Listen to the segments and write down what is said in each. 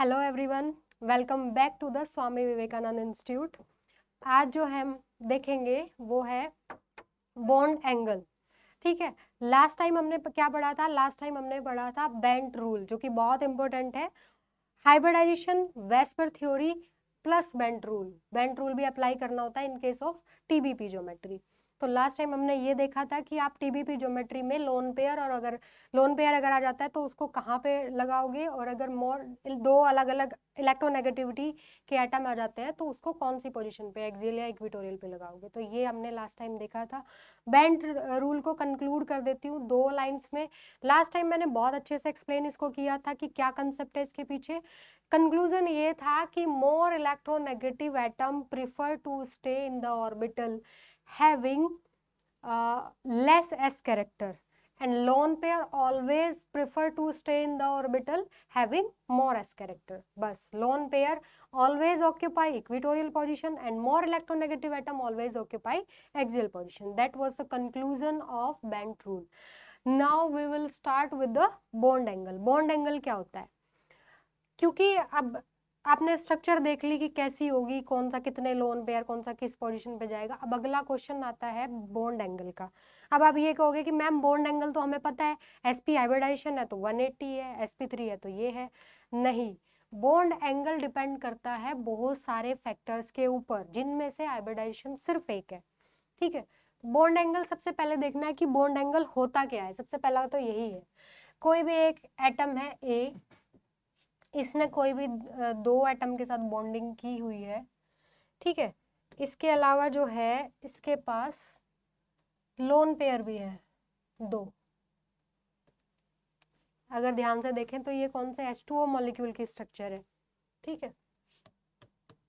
Hello everyone, welcome back to the Swami Vivekananda institute. आज जो हम देखेंगे वो है बॉन्ड एंगल। ठीक है। लास्ट टाइम हमने क्या पढ़ा था? लास्ट टाइम हमने पढ़ा था बेंट रूल, जो कि बहुत इंपॉर्टेंट है। Hybridisation, VSEPR theory plus Bent rule. Bent rule भी अप्लाई करना होता है in case of TBP geometry. तो लास्ट टाइम हमने ये देखा था कि आप टीबीपी ज्योमेट्री में लोन पेयर, और अगर लोन पेयर अगर आ जाता है तो उसको कहाँ पे लगाओगे, और अगर मोर दो अलग अलग इलेक्ट्रोनेगेटिविटी के एटम आ जाते हैं तो उसको कौन सी पोजीशन पे, एक्सियल या इक्वेटोरियल पे लगाओगे। तो ये हमने लास्ट टाइम देखा था। बेंट रूल को कंक्लूड कर देती हूँ 2 लाइंस में। लास्ट टाइम मैंने बहुत अच्छे से एक्सप्लेन इसको किया था कि क्या कंसेप्ट है इसके पीछे। कंक्लूजन ये था कि more electronegative atom prefer to stay in the orbital having less s character, and lone pair always prefer to stay in the orbital having more s character. बस lone pair always occupy equatorial position and more electronegative atom always occupy axial position. That was the conclusion of Bent rule. Now we will start with the bond angle. Bond angle क्या होता है? क्योंकि अब आपने structure देख ली कि कैसी होगी, कौन सा कितने लोन पेयर, कौन सा किस पोजीशन पे जाएगा। अब अगला क्वेश्चन आता है बॉन्ड एंगल का। अब आप ये कहोगे कि मैम बॉन्ड एंगल तो हमें पता है, एसपी हाइब्रिडाइजेशन है तो 180 है, sp3 है तो ये है। नहीं, बॉन्ड एंगल डिपेंड करता है बहुत सारे फैक्टर्स के ऊपर, जिनमें से हाइब्रिडाइजेशन सिर्फ एक है। ठीक है। बॉन्ड एंगल सबसे पहले देखना है कि बॉन्ड एंगल होता क्या है। सबसे पहला तो यही है, कोई भी एक एटम है ए, इसने कोई भी दो एटम के साथ बॉन्डिंग की हुई है। ठीक है। इसके अलावा जो है इसके पास लोन पेयर भी है दो। अगर ध्यान से देखें तो ये कौन से H2O मॉलिक्यूल की स्ट्रक्चर है। ठीक है,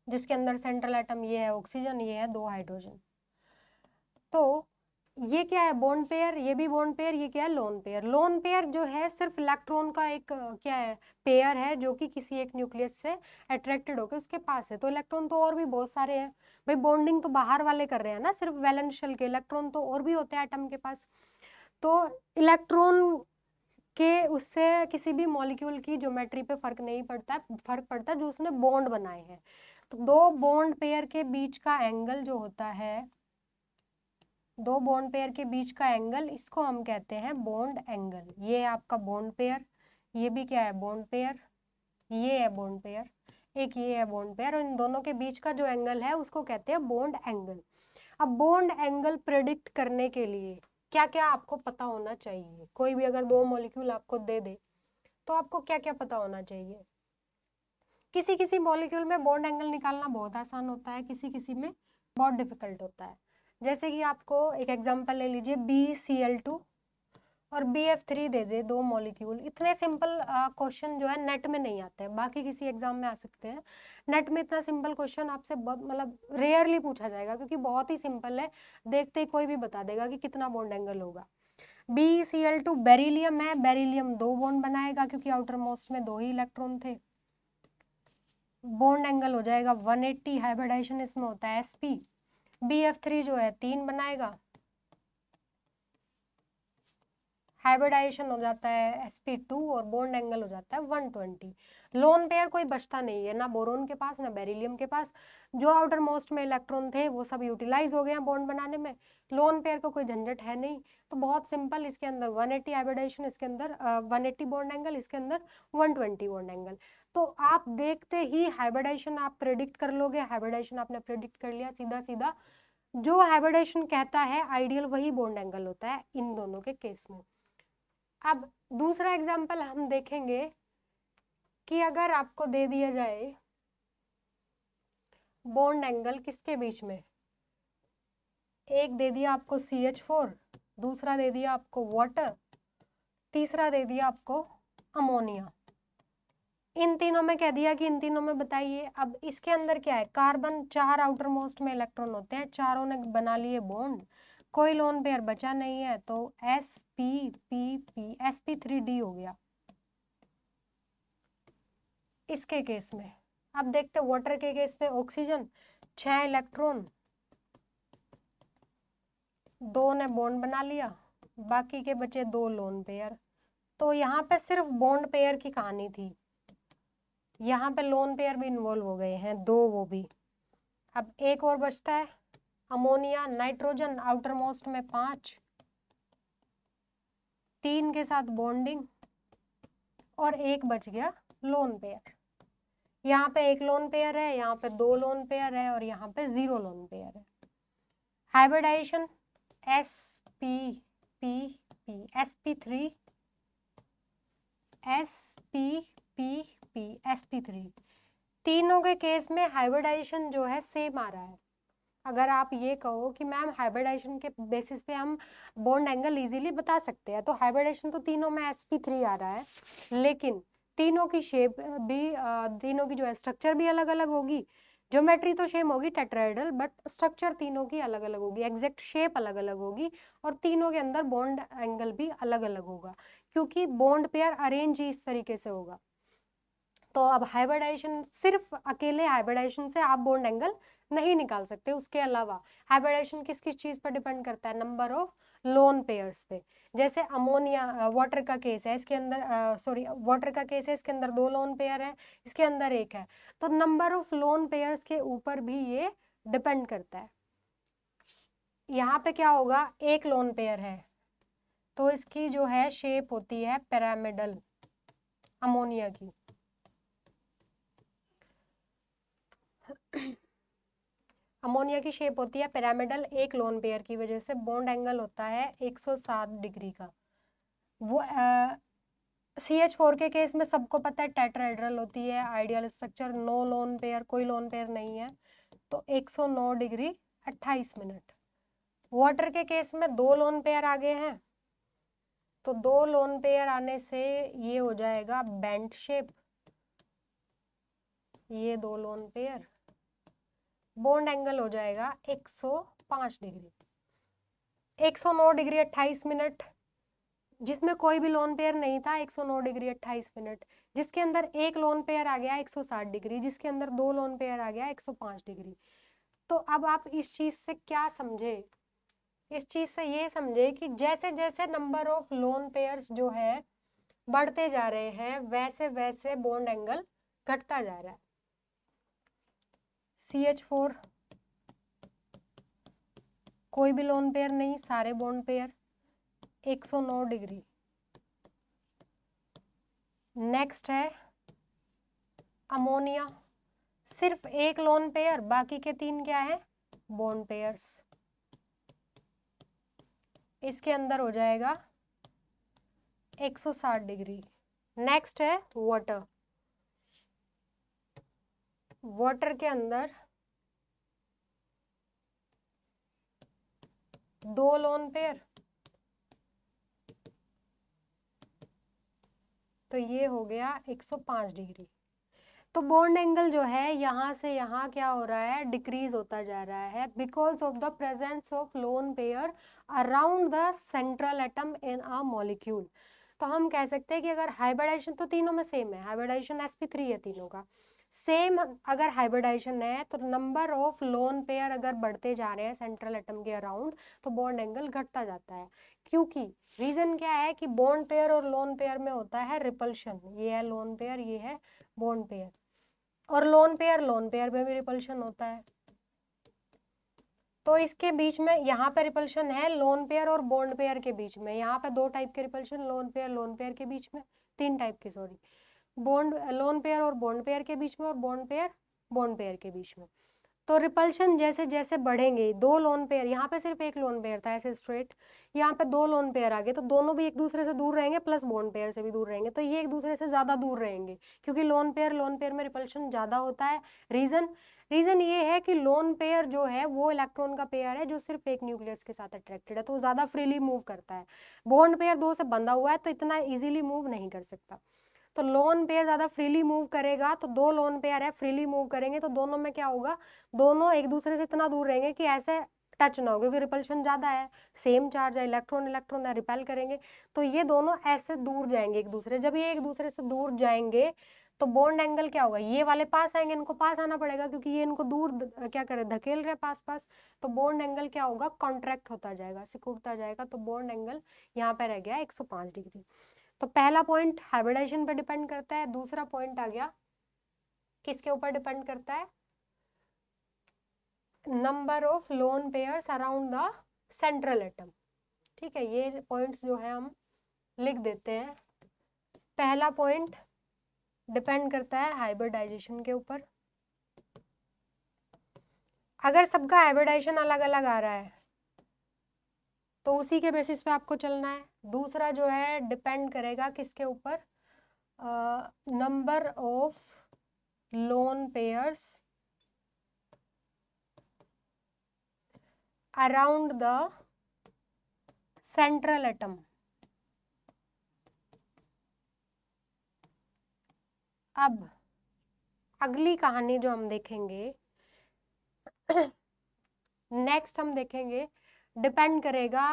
जिसके अंदर सेंट्रल एटम ये है ऑक्सीजन, ये है 2 हाइड्रोजन। तो ये क्या है? Bond pair. ये भी बॉन्ड पेयर। ये क्या है? Lone pair. लोन पेयर जो है सिर्फ इलेक्ट्रॉन का एक क्या है, पेयर है, जो कि किसी एक न्यूक्लियस से अट्रैक्टेड होकर उसके पास है। तो इलेक्ट्रॉन तो और भी बहुत सारे हैं भाई, बॉन्डिंग तो बाहर वाले कर रहे हैं ना, सिर्फ वैलेंस शेल के। इलेक्ट्रॉन तो और भी होते हैं एटम के पास। तो इलेक्ट्रॉन के उससे किसी भी मॉलिक्यूल की ज्योमेट्री पे फर्क नहीं पड़ता, फर्क पड़ता जो उसने बॉन्ड बनाए हैं। तो दो बॉन्ड पेयर के बीच का एंगल जो होता है, दो बॉन्ड पेयर के बीच का एंगल, इसको हम कहते हैं बॉन्ड एंगल। ये आपका बॉन्ड पेयर, ये भी क्या है? Bond pair. ये है बॉन्ड पेयर, एक ये है बॉन्ड पेयर, और इन दोनों के बीच का जो एंगल है उसको कहते हैं बॉन्ड एंगल। अब बॉन्ड एंगल प्रेडिक्ट करने के लिए क्या क्या आपको पता होना चाहिए? कोई भी अगर दो मॉलिक्यूल आपको दे दे तो आपको क्या क्या पता होना चाहिए? किसी किसी मॉलिक्यूल में बॉन्ड एंगल निकालना बहुत आसान होता है, किसी किसी में बहुत डिफिकल्ट होता है। जैसे कि आपको एक एग्जांपल ले लीजिए, BCl2 और BF3 दे दे, दो मॉलिक्यूल। इतने सिंपल क्वेश्चन जो है नेट में नहीं आते हैं, बाकी किसी एग्जाम में आ सकते हैं। नेट में इतना सिंपल क्वेश्चन आपसे बहुत मतलब रेयरली पूछा जाएगा, क्योंकि बहुत ही सिंपल है, देखते ही कोई भी बता देगा कि कितना बॉन्ड एंगल होगा। BCl2 बेरिलियम है, बेरिलियम दो बॉन्ड बनाएगा क्योंकि आउटर मोस्ट में दो ही इलेक्ट्रॉन थे। बॉन्ड एंगल हो जाएगा 180, हाइब्रिडाइजेशन इसमें होता है sp। BF3 जो है 3 बनाएगा, हाइब्रिडाइजेशन हो जाता है sp2, और बॉन्ड एंगल हो जाता है 120। लोन पेयर कोई बचता नहीं है, ना बोरोन के पास ना बेरिलियम के पास। जो आउटर मोस्ट में इलेक्ट्रॉन थे वो सब यूटिलाइज हो गए हैं बॉन्ड बनाने में। लोन पेयर का कोई झंझट है नहीं। तो बहुत सिंपल, इसके अंदर 180 हाइब्रिडाइजेशन, इसके अंदर 180 बॉन्ड एंगल, इसके अंदर 120 बॉन्ड एंगल। तो आप देखते ही हाइब्रिडाइजेशन आप प्रेडिक्ट कर लोगे। हाइब्रिडाइजेशन आपने प्रेडिक्ट कर लिया, सीधा सीधा जो हाइब्रिडाइजेशन कहता है आइडियल वही बॉन्ड एंगल होता है इन दोनों के केस में। अब दूसरा एग्जाम्पल हम देखेंगे कि अगर आपको दे दिया जाए बॉन्ड एंगल किसके बीच में, एक दे दिया आपको CH4, दूसरा दे दिया आपको वाटर, तीसरा दे दिया आपको अमोनिया। इन तीनों में कह दिया कि इन तीनों में बताइए। अब इसके अंदर क्या है? कार्बन, 4 आउटर मोस्ट में इलेक्ट्रॉन होते हैं, चारों ने बना लिए बॉन्ड, कोई लोन पेयर बचा नहीं है, तो sp sp3d हो गया इसके केस में। अब देखते वाटर के केस में, ऑक्सीजन 6 इलेक्ट्रॉन, 2 ने बॉन्ड बना लिया, बाकी के बचे 2 लोन पेयर। तो यहाँ पे सिर्फ बॉन्ड पेयर की कहानी थी। यहाँ पे लोन पेयर भी इन्वॉल्व हो गए हैं, 2 वो भी। अब एक और बचता है अमोनिया नाइट्रोजन, आउटर मोस्ट में 5, 3 के साथ बॉन्डिंग, और एक बच गया लोन पेयर। यहाँ पे एक लोन पेयर है, यहाँ पे 2 लोन पेयर है, और यहाँ पे 0 लोन पेयर है। हाइब्रिडाइजेशन sp sp3 sp3 तीनों के केस में हाइब्रिडाइजेशन जो है सेम आ रहा है। अगर आप ये कहो कि मैम हाइब्रिडाइजेशन के बेसिस पे हम बॉन्ड एंगल इजीली बता सकते हैं, तो हाइब्रिडाइजेशन तो तीनों में sp3 आ रहा है, लेकिन तीनों की शेप भी तीनों की जो है स्ट्रक्चर भी अलग अलग होगी, ज्योमेट्री तो सेम होगी टेट्राहेड्रल, बट स्ट्रक्चर तीनों की अलग अलग होगी, एग्जैक्ट शेप अलग अलग होगी, और तीनों के अंदर बॉन्ड एंगल भी अलग अलग होगा, क्योंकि बॉन्ड पेयर अरेंज इस तरीके से होगा। तो अब हाइब्रिडाइजेशन, सिर्फ अकेले हाइब्रिडाइजेशन से आप बॉन्ड एंगल नहीं निकाल सकते, उसके अलावा हाइब्रिडाइजेशन किस किस चीज पर डिपेंड करता है, नंबर ऑफ लोन पेयर्स पे। जैसे अमोनिया वाटर का केस है, इसके अंदर वाटर का केस है, इसके अंदर 2 लोन पेयर है, इसके अंदर 1 है, तो नंबर ऑफ लोन पेयर्स के ऊपर भी ये डिपेंड करता है। यहाँ पे क्या होगा, 1 लोन पेयर है तो इसकी जो है शेप होती है पिरामिडल, अमोनिया की। अमोनिया की शेप होती है पिरामिडल, 1 लोन पेयर की वजह से बॉन्ड एंगल होता है 107 डिग्री का। वो CH4 के केस में सबको पता है टेट्राहेड्रल होती है, आइडियल स्ट्रक्चर, 9 लोन पेयर, कोई लोन पेयर नहीं है, तो 109 डिग्री 28 मिनट। वाटर के केस में 2 लोन पेयर आ गए हैं, तो 2 लोन पेयर आने से ये हो जाएगा बेंट शेप, ये 2 लोन पेयर, बॉन्ड एंगल हो जाएगा 105 डिग्री। 109 डिग्री 28 मिनट, जिसमें कोई भी लोन पेयर नहीं था 109 डिग्री 28 मिनट, जिसके अंदर 1 लोन पेयर आ गया 160 डिग्री, जिसके अंदर 2 लोन पेयर आ गया 105 डिग्री। तो अब आप इस चीज से क्या समझे, इस चीज से ये समझे कि जैसे जैसे नंबर ऑफ लोन पेयर्स जो है बढ़ते जा रहे हैं, वैसे वैसे बॉन्ड एंगल घटता जा रहा है। CH4 कोई भी लोन पेयर नहीं, सारे बॉन्ड पेयर, 109 डिग्री। नेक्स्ट है अमोनिया, सिर्फ 1 लोन पेयर, बाकी के 3 क्या है, बॉन्ड पेयर्स, इसके अंदर हो जाएगा 160 डिग्री। नेक्स्ट है वाटर, वाटर के अंदर 2 लोन पेयर, तो ये हो गया 105 डिग्री। तो बॉन्ड एंगल जो है यहाँ से यहाँ क्या हो रहा है, डिक्रीज होता जा रहा है, because of the presence of lone pair around the central atom in a molecule. तो हम कह सकते हैं कि अगर हाइब्रिडाइजेशन तो तीनों में सेम है, हाइब्रिडाइजेशन sp3 है तीनों का सेम, अगर हाइब्रिडाइजेशन है तो नंबर ऑफ लोन पेयर अगर बढ़ते जा रहे हैं सेंट्रल एटम के अराउंड, तो बॉन्ड एंगल घटता जाता है। क्योंकि रीजन क्या है कि बॉन्ड पेयर और लोन पेयर में होता है रिपल्शन, ये है लोन पेयर, ये है बॉन्ड पेयर, और लोन पेयर में भी रिपल्शन होता है। तो इसके बीच में यहाँ पे रिपल्शन है लोन पेयर और बॉन्ड पेयर के बीच में, यहाँ पे 2 टाइप के रिपल्शन, लोन पेयर के बीच में, 3 टाइप के, सॉरी, लोन पेयर और बॉन्ड पेयर के बीच में, और बॉन्ड पेयर के बीच में। तो रिपल्शन जैसे जैसे बढ़ेंगे, 2 लोन पेयर, यहाँ पे सिर्फ 1 लोन पेयर था ऐसे स्ट्रेट, यहाँ पे 2 लोन पेयर आ गए, तो दोनों भी एक दूसरे से दूर रहेंगे, प्लस बॉन्ड पेयर से भी दूर रहेंगे, तो ये एक दूसरे से ज्यादा दूर रहेंगे, क्योंकि लोन पेयर में रिपल्शन ज्यादा होता है। रीजन ये है कि लोन पेयर जो है वो इलेक्ट्रॉन का पेयर है जो सिर्फ एक न्यूक्लियस के साथ अट्रैक्टेड है, तो वो ज्यादा फ्रीली मूव करता है। बॉन्ड पेयर 2 से बंधा हुआ है, तो इतना इजीली मूव नहीं कर सकता। तो लोन पेयर ज्यादा फ्रीली मूव करेगा, तो 2 लोन पेयर है फ्रीली मूव करेंगे, तो दोनों में क्या होगा, दोनों एक दूसरे से इतना दूर रहेंगे कि ऐसे टच ना हो, क्योंकि रिपल्शन ज्यादा है, सेम चार्ज है, इलेक्ट्रॉन है, रिपेल करेंगे, तो ये दोनों ऐसे दूर जाएंगे एक दूसरे। जब ये एक दूसरे से दूर जाएंगे तो बॉन्ड एंगल क्या होगा, ये वाले पास आएंगे, इनको पास आना पड़ेगा, क्योंकि ये इनको दूर क्या करे, धकेल रहे पास पास, तो बॉन्ड एंगल क्या होगा, कॉन्ट्रैक्ट होता जाएगा, सिकुड़ता जाएगा, तो बॉन्ड एंगल यहाँ पे रह गया 105 डिग्री। तो पहला पॉइंट हाइब्रिडाइजेशन पे डिपेंड करता है, दूसरा पॉइंट आ गया किसके ऊपर डिपेंड करता है? Number of lone pairs around the central atom. ठीक है, ये पॉइंट्स जो है हम लिख देते हैं। पहला पॉइंट डिपेंड करता है हाइब्रिडाइजेशन के ऊपर। अगर सबका हाइब्रिडाइजेशन अलग अलग आ रहा है तो उसी के बेसिस पे आपको चलना है। दूसरा जो है डिपेंड करेगा किसके ऊपर? Number of lone pairs around the central atom. अब अगली कहानी जो हम देखेंगे नेक्स्ट हम देखेंगे डिपेंड करेगा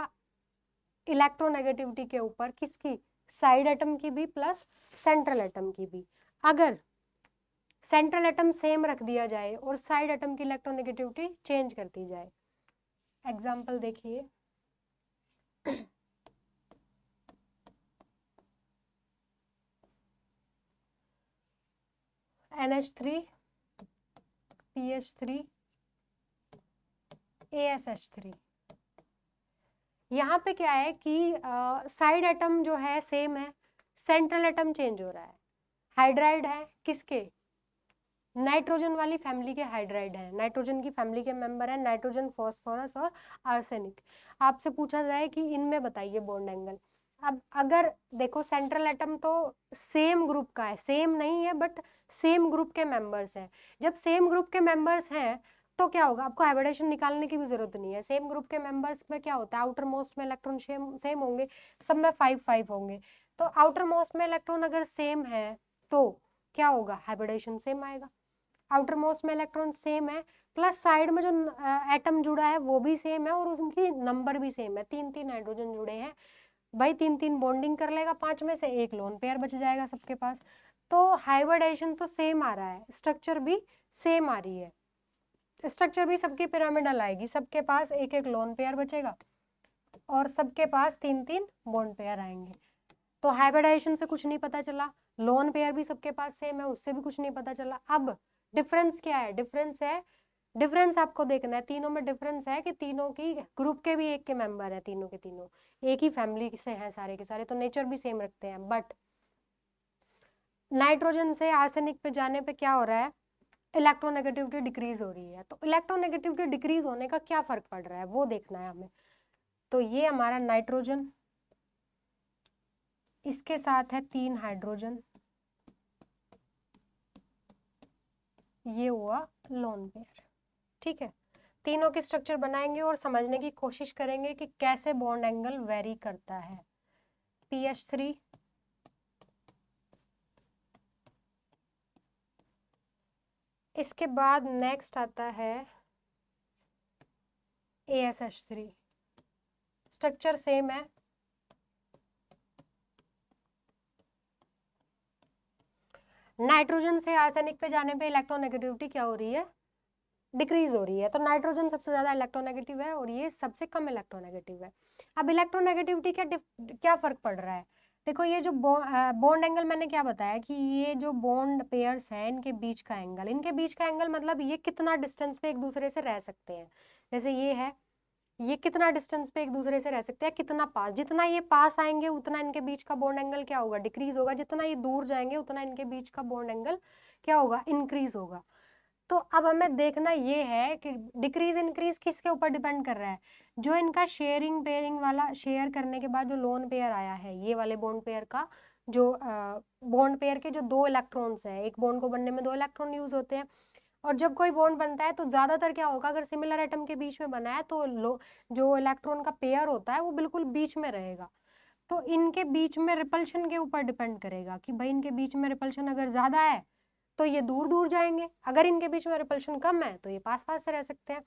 इलेक्ट्रोनेगेटिविटी के ऊपर। किसकी? साइड एटम की भी प्लस सेंट्रल एटम की भी। अगर सेंट्रल एटम सेम रख दिया जाए और साइड एटम की इलेक्ट्रोनेगेटिविटी चेंज कर दी जाए। एग्जांपल देखिए, NH3 PH3 ASH3। यहाँ पे क्या है कि साइड एटम जो है सेम है, सेंट्रल एटम चेंज हो रहा है। हाइड्राइड है किसके? नाइट्रोजन वाली फैमिली के हाइड्राइड है। नाइट्रोजन की फैमिली के मेंबर है नाइट्रोजन, फॉस्फोरस और आर्सेनिक। आपसे पूछा जाए कि इनमें बताइए बॉन्ड एंगल। अब अगर देखो सेंट्रल एटम तो सेम ग्रुप का है, सेम नहीं है बट सेम ग्रुप के मेंबर्स हैं। जब सेम ग्रुप के मेंबर्स हैं तो क्या होगा? आपको हाइब्रिडेशन निकालने की भी जरूरत नहीं है। सेम ग्रुप के मेंबर्स में क्या होता है? आउटर मोस्ट में इलेक्ट्रॉन सेम होंगे, सब में 5-5 होंगे। तो आउटर मोस्ट में इलेक्ट्रॉन अगर सेम है तो क्या होगा? हाइब्रिडेशन सेम आएगा। आउटर मोस्ट में इलेक्ट्रॉन सेम है प्लस साइड में जो एटम जुड़ा है वो भी सेम है और उनकी नंबर भी सेम है। 3-3 हाइड्रोजन जुड़े हैं भाई, 3-3 बॉन्डिंग कर लेगा, 5 में से एक लोन पेयर बच जाएगा सबके पास। तो हाइब्रिडाइजेशन तो सेम आ रहा है, स्ट्रक्चर भी सेम आ रही है। स्ट्रक्चर भी सबकी पिरामिडल आएगी, सबके पास एक एक लोन पेयर बचेगा और सबके पास 3-3 बॉन्ड पेयर आएंगे। तो हाइब्रिडाइजेशन से कुछ नहीं पता चला, लोन पेयर भी सबके पास सेम है, उससे भी कुछ नहीं पता चला। अब डिफरेंस क्या है? डिफरेंस आपको देखना है। तीनों में डिफरेंस है कि तीनों की ग्रुप के भी एक के मेंबर है, तीनों के तीनों एक ही फैमिली से हैं सारे के सारे, तो नेचर भी सेम रखते हैं। बट नाइट्रोजन से आर्सेनिक पे जाने पे क्या हो रहा है? इलेक्ट्रोनेगेटिविटी डिक्रीज हो रही है। तो इलेक्ट्रोनेगेटिविटी डिक्रीज होने का क्या फर्क पड़ रहा है वो देखना है हमें। तो ये हमारा नाइट्रोजन, इसके साथ है 3 हाइड्रोजन, ये हुआ लोन पेयर। ठीक है, तीनों के स्ट्रक्चर बनाएंगे और समझने की कोशिश करेंगे कि कैसे बॉन्ड एंगल वेरी करता है। PH3 इसके बाद नेक्स्ट आता है ASH3। स्ट्रक्चर सेम है, नाइट्रोजन से आर्सेनिक पे जाने पे इलेक्ट्रोनेगेटिविटी क्या हो रही है? डिक्रीज हो रही है। तो नाइट्रोजन सबसे ज्यादा इलेक्ट्रोनेगेटिव है और ये सबसे कम इलेक्ट्रोनेगेटिव है। अब इलेक्ट्रोनेगेटिविटी क्या फर्क पड़ रहा है? देखो ये जो बॉन्ड एंगल मैंने क्या बताया कि ये जो बॉन्ड पेयर्स है इनके बीच का एंगल, इनके बीच का एंगल मतलब ये कितना डिस्टेंस पे एक दूसरे से रह सकते हैं। जैसे ये है, ये कितना डिस्टेंस पे एक दूसरे से रह सकते हैं, कितना पास। जितना ये पास आएंगे उतना इनके बीच का बॉन्ड एंगल क्या होगा? डिक्रीज होगा। जितना ये दूर जाएंगे उतना इनके बीच का बॉन्ड एंगल क्या होगा? इंक्रीज होगा। तो अब हमें देखना ये है कि डिक्रीज इंक्रीज किसके ऊपर डिपेंड कर रहा है? जो इनका शेयरिंग पेयरिंग वाला, शेयर करने के बाद जो लोन पेयर आया है, ये वाले बॉन्ड पेयर का जो बॉन्ड पेयर के जो 2 इलेक्ट्रॉन्स हैं, एक बॉन्ड को बनने में 2 इलेक्ट्रॉन यूज होते हैं। और जब कोई बॉन्ड बनता है तो ज्यादातर क्या होगा? अगर सिमिलर एटम के बीच में बना है तो जो इलेक्ट्रॉन का पेयर होता है वो बिल्कुल बीच में रहेगा। तो इनके बीच में रिपल्शन के ऊपर डिपेंड करेगा कि भाई इनके बीच में रिपल्शन अगर ज्यादा है तो ये दूर दूर जाएंगे, अगर इनके बीच में रिपल्शन कम है तो ये पास पास से रह सकते हैं।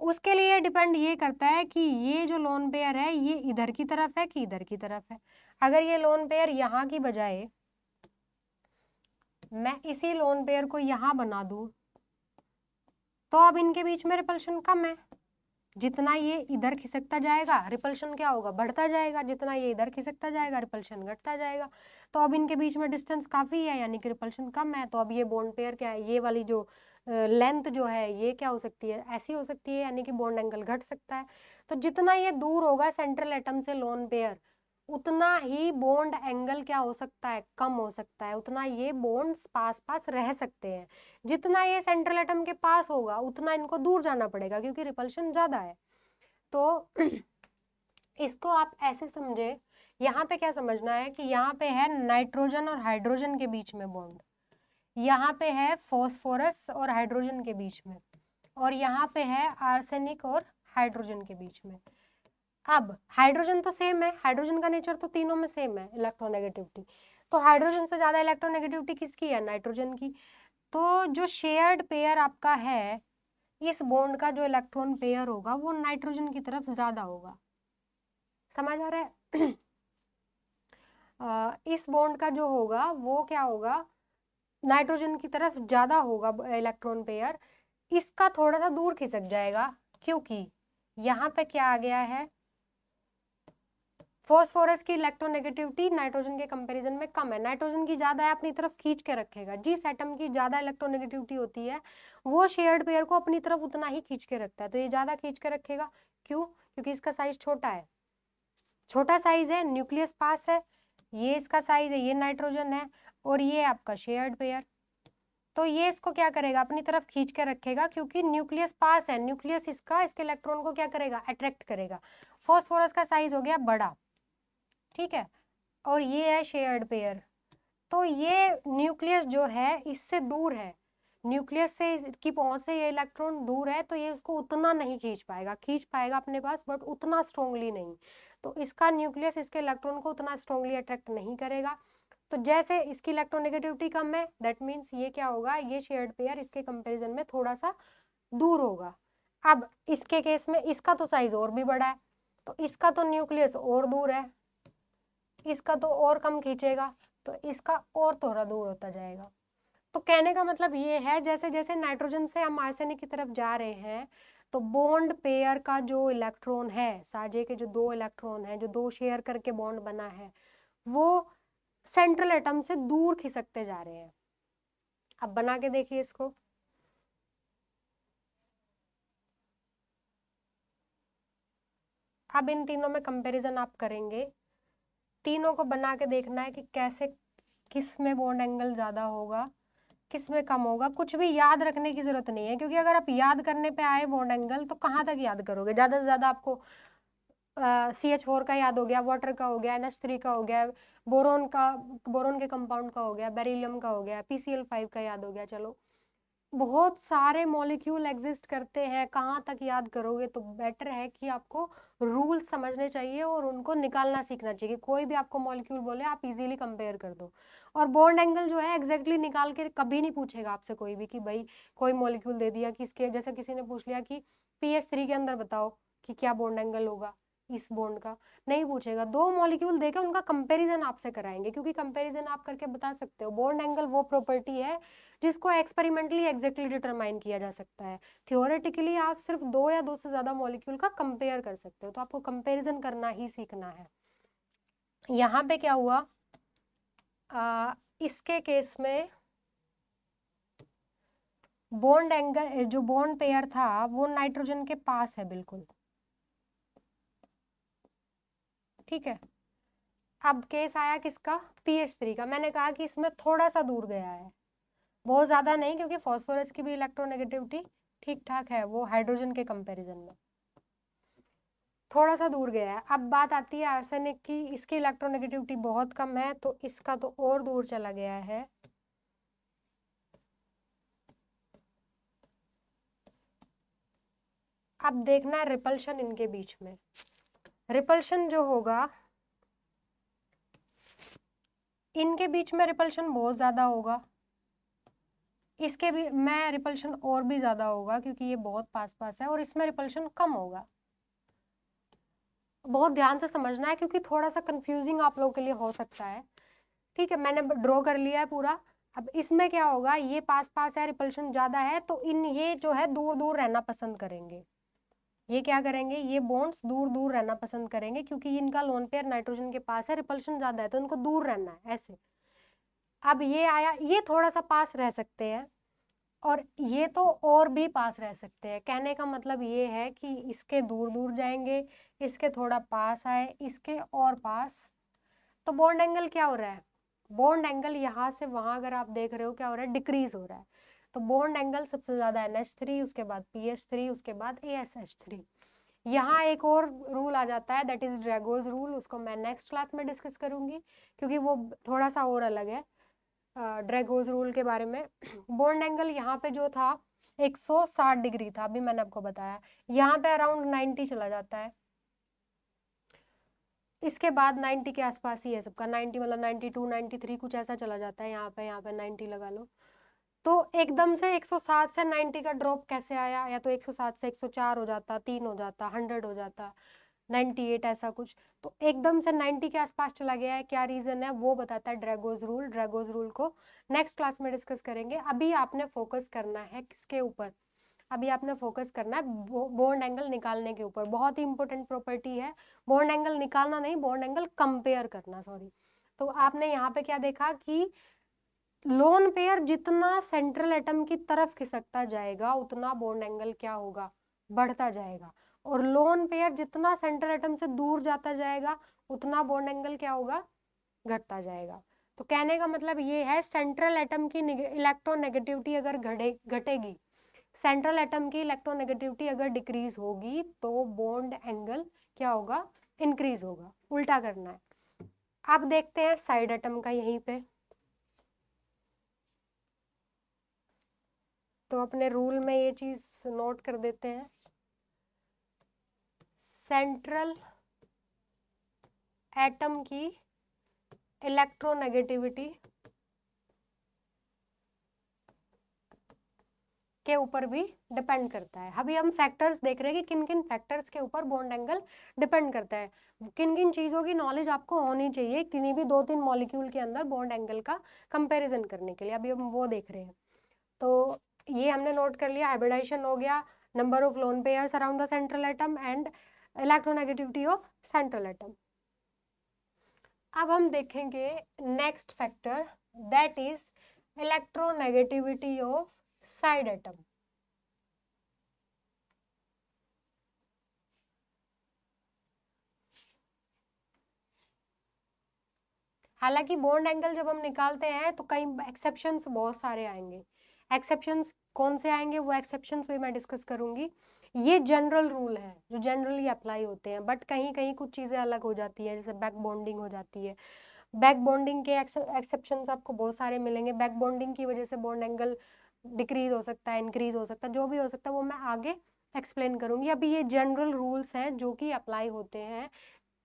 उसके लिए डिपेंड ये करता है कि ये जो लोन पेयर है ये इधर की तरफ है कि इधर की तरफ है। अगर ये लोन पेयर यहाँ की बजाय मैं इसी लोन पेयर को यहाँ बना दूं तो अब इनके बीच में रिपल्शन कम है, जितना ये इधर खिसकता जाएगा रिपल्शन क्या होगा, बढ़ता जाएगा, जितना ये इधर खिसकता जाएगा रिपल्शन घटता जाएगा। तो अब इनके बीच में डिस्टेंस काफी है, यानी कि रिपल्शन कम है, तो अब ये बॉन्ड पेयर क्या है, ये वाली जो लेंथ जो है ये क्या हो सकती है, ऐसी हो सकती है, यानी कि बॉन्ड एंगल घट सकता है। तो जितना ये दूर होगा सेंट्रल एटम से लोन पेयर, उतना ही बॉन्ड एंगल क्या हो सकता है, कम हो सकता है, उतना ये बॉन्ड्स पास पास रह सकते हैं। जितना ये सेंट्रल एटम के पास होगा उतना इनको दूर जाना पड़ेगा, क्योंकि रिपल्शन ज्यादा है। तो इसको आप ऐसे समझे, यहाँ पे क्या समझना है कि यहाँ पे है नाइट्रोजन और हाइड्रोजन के बीच में बॉन्ड, यहाँ पे है फॉस्फोरस और हाइड्रोजन के बीच में, और यहाँ पे है आर्सेनिक और हाइड्रोजन के बीच में। अब हाइड्रोजन तो सेम है, हाइड्रोजन का नेचर तो तीनों में सेम है, इलेक्ट्रोनेगेटिविटी। तो हाइड्रोजन से ज्यादा इलेक्ट्रोनेगेटिविटी किसकी है, नाइट्रोजन की। तो जो शेयर्ड पेयर आपका है, इस बॉन्ड का जो इलेक्ट्रॉन पेयर होगा वो नाइट्रोजन की तरफ ज्यादा होगा। समझ आ रहा है? इस बॉन्ड का जो होगा वो क्या होगा, नाइट्रोजन की तरफ ज्यादा होगा इलेक्ट्रॉन पेयर। इसका थोड़ा सा दूर खिसक जाएगा, क्योंकि यहाँ पे क्या आ गया है, फॉस्फोरस की इलेक्ट्रोनेगेटिविटी नाइट्रोजन के कंपैरिजन में कम है, नाइट्रोजन की ज्यादा है, अपनी तरफ खींच के रखेगा। जिस एटम की ज्यादा इलेक्ट्रोनेगेटिविटी होती है वो शेयर्ड पेयर को अपनी तरफ उतना ही खींच के रखता है, तो ये ज्यादा खींच के रखेगा। क्यों? क्योंकि इसका साइज छोटा है, छोटा साइज है, न्यूक्लियस पास है, ये इसका साइज है, ये नाइट्रोजन है, और ये आपका शेयर्ड पेयर। तो ये इसको क्या करेगा, अपनी तरफ खींच के रखेगा, क्योंकि न्यूक्लियस पास है, न्यूक्लियस इसका इसके इलेक्ट्रॉन को क्या करेगा, अट्रैक्ट करेगा। फॉस्फोरस का साइज हो गया बड़ा, ठीक है, और ये है शेयर्ड पेयर। तो ये न्यूक्लियस जो है इससे दूर है, न्यूक्लियस से की पहुंच से ये इलेक्ट्रॉन दूर है, तो ये उसको उतना नहीं खींच पाएगा अपने पास, बट उतना स्ट्रांगली नहीं। तो इसका न्यूक्लियस इसके इलेक्ट्रॉन को उतना स्ट्रांगली अट्रैक्ट नहीं करेगा। तो जैसे इसकी इलेक्ट्रोनेगेटिविटी कम है, दैट मीन्स ये क्या होगा, ये शेयर्ड पेयर इसके कंपैरिजन में थोड़ा सा दूर होगा। अब इसके केस में इसका तो साइज और भी बड़ा है, तो इसका तो न्यूक्लियस और दूर है, इसका तो और कम खींचेगा, तो इसका और थोड़ा दूर होता जाएगा। तो कहने का मतलब ये है, जैसे जैसे नाइट्रोजन से हम आर्सेनिक की तरफ जा रहे हैं, तो बॉन्ड पेयर का जो इलेक्ट्रॉन है, साजे के जो दो इलेक्ट्रॉन है, जो दो शेयर करके बॉन्ड बना है, वो सेंट्रल एटम से दूर खिसकते जा रहे हैं। अब बना के देखिए इसको। अब इन तीनों में कंपैरिजन आप करेंगे, तीनों को बना के देखना है कि कैसे, किस में बॉन्ड एंगल ज्यादा होगा, किस में कम होगा। कुछ भी याद रखने की जरूरत नहीं है, क्योंकि अगर आप याद करने पे आए बॉन्ड एंगल, तो कहाँ तक याद करोगे, ज्यादा से ज्यादा आपको CH4 का याद हो गया, वाटर का हो गया, NH3 का हो गया, बोरोन का, बोरोन के कंपाउंड का हो गया, बेरिलियम का हो गया, PCl5 का याद हो गया। चलो, बहुत सारे मॉलिक्यूल एग्जिस्ट करते हैं, कहाँ तक याद करोगे। तो बेटर है कि आपको रूल समझने चाहिए और उनको निकालना सीखना चाहिए। कोई भी आपको मॉलिक्यूल बोले आप इजीली कंपेयर कर दो। और बॉन्ड एंगल जो है एग्जैक्टली निकाल के कभी नहीं पूछेगा आपसे कोई भी कि भाई कोई मॉलिक्यूल दे दिया कि इसके, जैसे किसी ने पूछ लिया कि PH3 के अंदर बताओ कि क्या बॉन्ड एंगल होगा इस बॉन्ड का, नहीं पूछेगा। दो मॉलिक्यूल देकर उनका कंपैरिजन आपसे कराएंगे, क्योंकि कंपैरिजन आप करके बता सकते हो। बॉन्ड एंगल वो प्रॉपर्टी है जिसको एक्सपेरिमेंटली एग्जैक्टली डिटरमाइन किया जा सकता है। थियोरेटिकली आप सिर्फ दो या दो से ज्यादा मॉलिक्यूल का कंपेयर कर सकते हो, तो आपको कंपैरिजन करना ही सीखना है। यहाँ पे क्या हुआ, इसके केस में बॉन्ड एंगल, जो बॉन्ड पेयर था वो नाइट्रोजन के पास है बिल्कुल, ठीक है। अब केस आया किसका, PH3 का। मैंने कहा कि इसमें थोड़ा सा दूर गया है, बहुत ज्यादा नहीं, क्योंकि फॉस्फोरस की भी इलेक्ट्रोनेगेटिविटी ठीक ठाक है, वो हाइड्रोजन के कंपैरिजन में थोड़ा सा दूर गया है। अब बात आती है आर्सेनिक की, इसकी इलेक्ट्रोनेगेटिविटी बहुत कम है, तो इसका तो और दूर चला गया है। अब देखना है रिपल्शन इनके बीच में। रिपल्शन जो होगा, इनके बीच में रिपल्शन बहुत ज्यादा होगा, इसके भी में रिपल्शन और भी ज्यादा होगा, क्योंकि ये बहुत पास पास है, और इसमें रिपल्शन कम होगा। बहुत ध्यान से समझना है, क्योंकि थोड़ा सा कंफ्यूजिंग आप लोगों के लिए हो सकता है, ठीक है। मैंने ड्रॉ कर लिया है पूरा। अब इसमें क्या होगा, ये पास पास है, रिपल्शन ज्यादा है, तो इन ये जो है दूर दूर रहना पसंद करेंगे, ये क्या करेंगे, ये बॉन्ड्स दूर दूर रहना पसंद करेंगे क्योंकि इनका लोन पेयर नाइट्रोजन के पास है, रिपल्शन ज्यादा है तो इनको दूर रहना है ऐसे। अब ये आया, ये थोड़ा सा पास रह सकते हैं और ये तो और भी पास रह सकते हैं। कहने का मतलब ये है कि इसके दूर दूर जाएंगे, इसके थोड़ा पास आए, इसके और पास, तो बॉन्ड एंगल क्या हो रहा है, बॉन्ड एंगल यहाँ से वहां अगर आप देख रहे हो क्या हो रहा है, डिक्रीज हो रहा है। तो बॉन्ड एंगल सबसे ज्यादा NH3, उसके बाद PH3, उसके बाद ASH3। यहाँ एक और रूल आ जाता है, दैट इज ड्रैगोज रूल, उसको मैं नेक्स्ट क्लास में डिस्कस करूंगी क्योंकि वो थोड़ा सा और अलग है ड्रैगोज रूल के बारे में। बॉन्ड एंगल यहाँ पे जो था 160 डिग्री था, अभी मैंने आपको बताया, यहाँ पे अराउंड 90 चला जाता है, इसके बाद 90 के आसपास ही है सबका, 90 मतलब 92 93 कुछ ऐसा चला जाता है, यहाँ पे 90 लगा लो। तो एकदम से 160 से 90 का ड्रॉप कैसे आया, या तो 160 से 104 हो जाता, 3 हो जाता, 100 हो जाता, 98 ऐसा कुछ, तो एकदम से 90 के आसपास चला गया है, क्या रीजन है वो बताता है ड्रैगोज रूल। ड्रैगोज रूल को नेक्स्ट क्लास में डिस्कस करेंगे। अभी आपने फोकस करना है किसके ऊपर, अभी आपने फोकस करना है बॉन्ड एंगल निकालने के ऊपर। बहुत ही इंपॉर्टेंट प्रॉपर्टी है, बॉन्ड एंगल निकालना नहीं, बॉन्ड एंगल कंपेयर करना, सॉरी। तो आपने यहाँ पे क्या देखा कि लोन पेयर जितना सेंट्रल एटम की तरफ खिसकता जाएगा उतना बॉन्ड एंगल क्या होगा, बढ़ता जाएगा, और लोन पेयर जितना सेंट्रल एटम से दूर जाता जाएगा उतना बॉन्ड एंगल क्या होगा, घटता जाएगा। तो कहने का मतलब ये है, सेंट्रल एटम की इलेक्ट्रोनेगेटिविटी अगर घटेगी, सेंट्रल एटम की इलेक्ट्रोनेगेटिविटी अगर डिक्रीज होगी तो बॉन्ड एंगल क्या होगा, इंक्रीज होगा। उल्टा करना है। अब देखते हैं साइड एटम का यहीं पे, तो अपने रूल में ये चीज नोट कर देते हैं, सेंट्रल एटम की इलेक्ट्रोनेगेटिविटी के ऊपर भी डिपेंड करता है। अभी हम फैक्टर्स देख रहे हैं कि किन किन फैक्टर्स के ऊपर बॉन्ड एंगल डिपेंड करता है, किन किन चीजों की नॉलेज आपको होनी चाहिए किन्हीं भी 2-3 मॉलिक्यूल के अंदर बॉन्ड एंगल का कंपैरिजन करने के लिए। अभी हम वो देख रहे हैं। तो ये हमने नोट कर लिया, हाइब्रिडाइजेशन हो गया, number of lone pairs around the central atom and electronegativity of central atom. अब हम देखेंगे next factor, that is electronegativity of side atom. हालांकि बॉन्ड एंगल जब हम निकालते हैं तो कई एक्सेप्शंस बहुत सारे आएंगे, एक्सेप्शंस कौन से आएंगे वो एक्सेप्शंस भी मैं डिस्कस करूंगी। ये जनरल रूल है जो जनरली अप्लाई होते हैं, बट कहीं कहीं कुछ चीजें अलग हो जाती है, जैसे बैक बॉन्डिंग हो जाती है। बैक बॉन्डिंग के एक्सेप्शंस आपको बहुत सारे मिलेंगे, बैक बॉन्डिंग की वजह से बॉन्ड एंगल डिक्रीज हो सकता है, इंक्रीज हो सकता है, जो भी हो सकता है वो मैं आगे एक्सप्लेन करूंगी। अभी ये जनरल रूल्स हैं जो कि अप्लाई होते हैं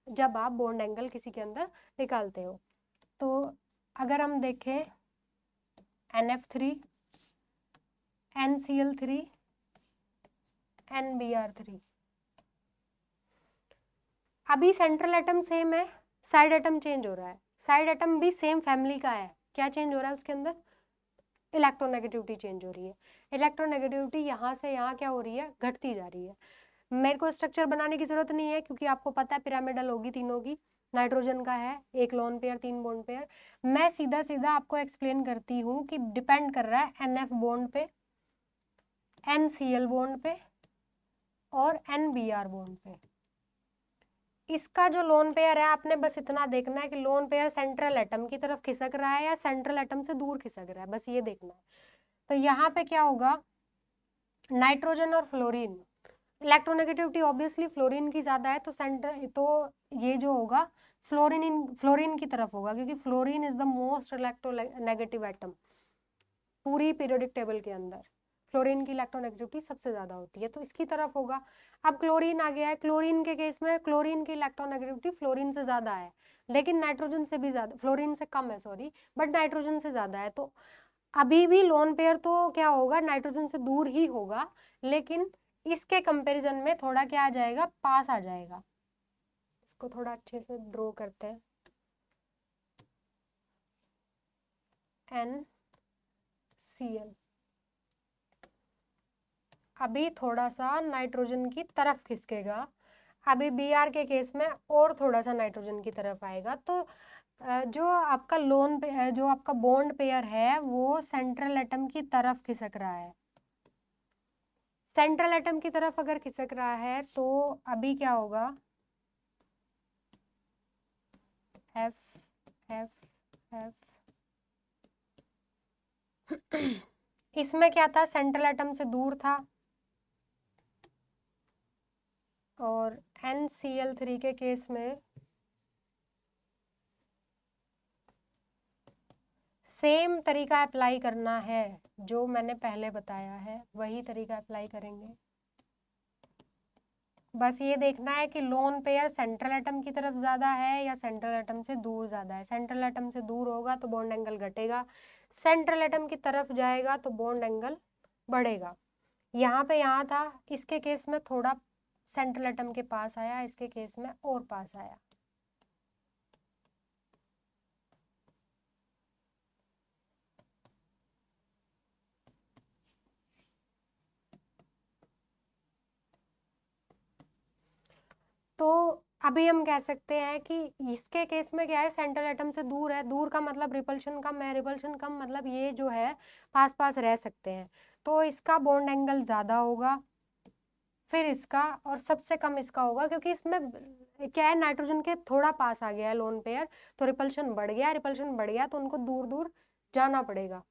जब आप बॉन्ड एंगल किसी के अंदर निकालते हो। तो अगर हम देखें NF3, NCl3, NBr3, अभी सेंट्रल एटम सेम है, साइड एटम चेंज हो रहा है, साइड एटम भी सेम फैमिली का है, क्या चेंज हो रहा है उसके अंदर, इलेक्ट्रोनेगेटिविटी चेंज हो रही है। इलेक्ट्रोनेगेटिविटी यहाँ से यहाँ क्या हो रही है, घटती जा रही है। मेरे को स्ट्रक्चर बनाने की जरूरत नहीं है क्योंकि आपको पता है पिरामिडल होगी तीनों की, नाइट्रोजन का है, एक लोन पेयर 3 बॉन्ड पेयर। मैं सीधा सीधा आपको एक्सप्लेन करती हूँ कि डिपेंड कर रहा है NF बॉन्ड पे, NCl बॉन्ड पे और NBr बॉन्ड पे। इसका जो लोन पेयर है आपने बस इतना देखना है कि लोन पेयर सेंट्रल एटम की तरफ खिसक रहा है या सेंट्रल एटम से दूर खिसक रहा है, बस ये देखना है। तो यहाँ पे क्या होगा, नाइट्रोजन और फ्लोरीन, इलेक्ट्रोनेगेटिविटी ऑब्वियसली फ्लोरीन की ज्यादा है, तो सेंटर तो ये जो होगा फ्लोरीन की तरफ होगा क्योंकि fluorine is the most electronegative atom पूरी पीरियोडिक टेबल के अंदर। फ्लोरीन की इलेक्ट्रोनेगेटिविटी सबसे ज्यादा होती है तो इसकी तरफ होगा। अब क्लोरीन आ गया है, क्लोरीन के केस में क्लोरीन की इलेक्ट्रोनेगेटिविटी फ्लोरीन से ज्यादा है, लेकिन नाइट्रोजन से भी ज्यादा, फ्लोरीन से कम है सॉरी, बट नाइट्रोजन से ज्यादा है। तो अभी भी लोन पेयर तो क्या होगा, नाइट्रोजन से दूर ही होगा, लेकिन इसके कंपैरिजन में थोड़ा क्या आ जाएगा, पास आ जाएगा। इसको थोड़ा अच्छे से ड्रॉ करते हैं, NCl। अभी थोड़ा सा नाइट्रोजन की तरफ खिसकेगा, अभी Br के केस में और थोड़ा सा नाइट्रोजन की तरफ आएगा। तो जो आपका जो आपका बॉन्ड पेयर है वो सेंट्रल एटम की तरफ खिसक रहा है। सेंट्रल एटम की तरफ अगर खिसक रहा है तो अभी क्या होगा, F F F इसमें क्या था, सेंट्रल एटम से दूर था, और NCl3 के केस में सेम तरीका अप्लाई करना है जो मैंने पहले बताया है, वही तरीका अप्लाई करेंगे। बस ये देखना है कि लोन पेयर सेंट्रल एटम की तरफ ज़्यादा है या सेंट्रल एटम से दूर ज़्यादा है। सेंट्रल एटम से दूर होगा तो बॉन्ड एंगल घटेगा, सेंट्रल एटम की तरफ जाएगा तो बॉन्ड एंगल बढ़ेगा। यहाँ पे यहाँ था, इसके केस में थोड़ा सेंट्रल एटम के पास आया, इसके केस में और पास आया। तो अभी हम कह सकते हैं कि इसके केस में क्या है, सेंट्रल एटम से दूर है, दूर का मतलब रिपल्शन कम है, रिपल्शन कम मतलब ये जो है पास पास रह सकते हैं, तो इसका बॉन्ड एंगल ज़्यादा होगा, फिर इसका, और सबसे कम इसका होगा, क्योंकि इसमें क्या है, नाइट्रोजन के थोड़ा पास आ गया है लोन पेयर, तो रिपल्शन बढ़ गया, रिपल्शन बढ़ गया तो उनको दूर दूर जाना पड़ेगा।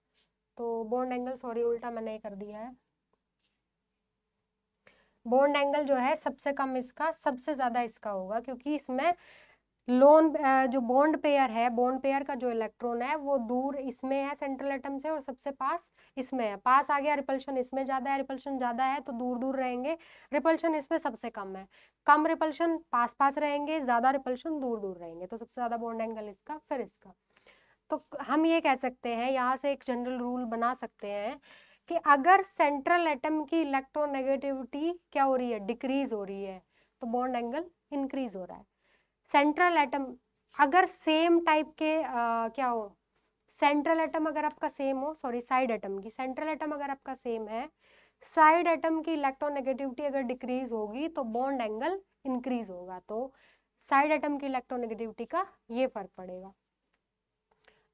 तो बॉन्ड एंगल, सॉरी उल्टा मैंने ये कर दिया है, बॉन्ड एंगल जो है सबसे कम इसका, सबसे ज्यादा इसका होगा, क्योंकि इसमें लोन जो बॉन्ड पेयर है, बॉन्ड पेयर का जो इलेक्ट्रॉन है वो दूर इसमें है सेंट्रल एटम से, और सबसे पास इसमें है, पास आ गया, रिपल्शन इसमें ज्यादा है, रिपल्शन ज्यादा है तो दूर दूर रहेंगे, रिपल्शन इसमें सबसे कम है, कम रिपल्शन पास पास रहेंगे, ज्यादा रिपल्शन दूर दूर रहेंगे, तो सबसे ज्यादा बॉन्ड एंगल इसका, फिर इसका। तो हम ये कह सकते हैं, यहाँ से एक जनरल रूल बना सकते हैं कि अगर सेंट्रल एटम की इलेक्ट्रोनेगेटिविटी क्या हो रही है, डिक्रीज हो रही है, तो बॉन्ड एंगल इंक्रीज हो रहा है। सेंट्रल एटम अगर सेम टाइप के क्या हो, सेंट्रल एटम अगर आपका सेम हो, सॉरी साइड एटम की, सेंट्रल एटम अगर आपका सेम है, साइड एटम की इलेक्ट्रोनेगेटिविटी अगर डिक्रीज होगी तो बॉन्ड एंगल इंक्रीज होगा, तो साइड एटम की इलेक्ट्रोनेगेटिविटी का ये फर्क पड़ेगा।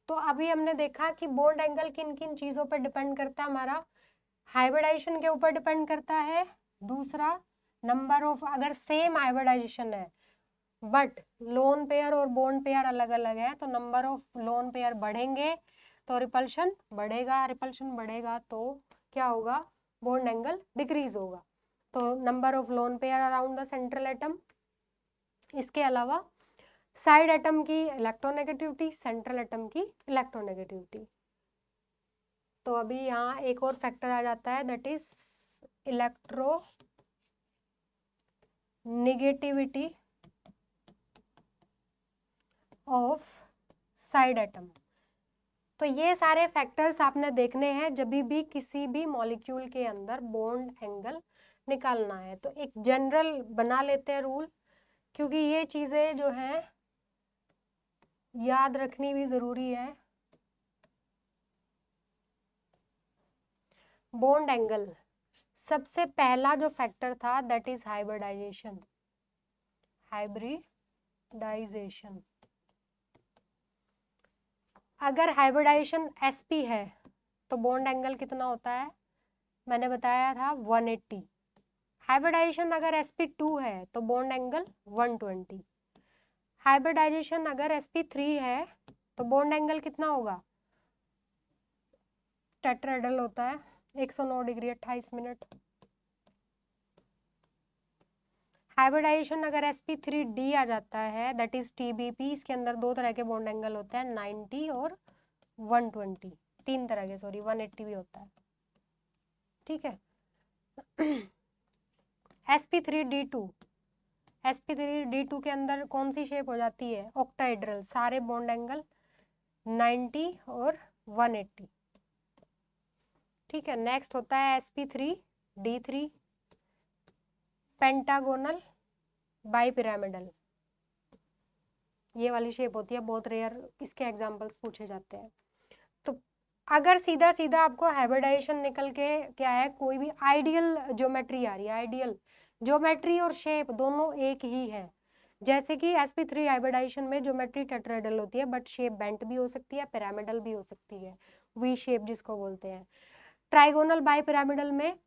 तो अभी हमने देखा कि बॉन्ड एंगल किन किन चीजों पर डिपेंड करता है, हमारा हाइब्रिडाइजेशन के ऊपर डिपेंड करता है, दूसरा नंबर ऑफ, अगर सेम हाइब्रिडाइजेशन है बट लोन पेयर और बॉन्ड पेयर अलग अलग है तो नंबर ऑफ लोन पेयर बढ़ेंगे तो रिपल्शन बढ़ेगा, रिपल्शन बढ़ेगा तो क्या होगा, बॉन्ड एंगल डिक्रीज होगा, तो number of lone pair around the central atom. इसके अलावा साइड एटम की इलेक्ट्रोनेगेटिविटी, सेंट्रल एटम की इलेक्ट्रोनेगेटिविटी। तो अभी यहाँ एक और फैक्टर आ जाता है, that is electro negativity of side atom. तो ये सारे फैक्टर्स आपने देखने हैं जब भी किसी भी मॉलिक्यूल के अंदर बॉन्ड एंगल निकालना है, तो एक जनरल बना लेते हैं रूल, क्योंकि ये चीजें जो है याद रखनी भी जरूरी है। बॉन्ड एंगल सबसे पहला जो फैक्टर था दैट इज हाइब्रिडाइजेशन, हाइब्रिडाइजेशन। अगर हाइब्रिडाइजेशन sp है तो बॉन्ड एंगल कितना होता है, मैंने बताया था 180। हाइब्रिडाइजेशन अगर sp2 है तो बॉन्ड एंगल 120। हाइब्रिडाइजेशन अगर sp3 है तो बॉन्ड एंगल कितना होगा, टेट्राहेड्रल होता है 109 डिग्री 28 मिनट। हाइब्रिडाइजेशन अगर sp3d आ जाता है दैट इज tbp, इसके अंदर दो तरह के बॉन्ड एंगल होते हैं, 90 और 120, तीन तरह के, सॉरी 180 भी होता है, ठीक है। sp3d2, sp3d2 के अंदर कौन सी शेप हो जाती है, ऑक्टाहेड्रल, सारे बॉन्ड एंगल 90 और 180, ठीक है। नेक्स्ट होता है sp3d3, पेंटागोनल बाइपिरामिडल, ये वाली शेप होती है, बहुत रेयर इसके एग्जांपल्स पूछे जाते हैं। तो अगर सीधा सीधा आपको हाइब्रिडाइजेशन निकल के क्या है, कोई भी आइडियल ज्योमेट्री आ रही है, आइडियल ज्योमेट्री और शेप दोनों एक ही है, जैसे कि sp3 हाइब्रिडाइजेशन में ज्योमेट्री टेट्राहेड्रल होती है बट शेप बेंट भी हो सकती है, पिरामिडल भी हो सकती है, वी शेप जिसको बोलते हैं। ट्राइगोनल बाई पिरामिडल में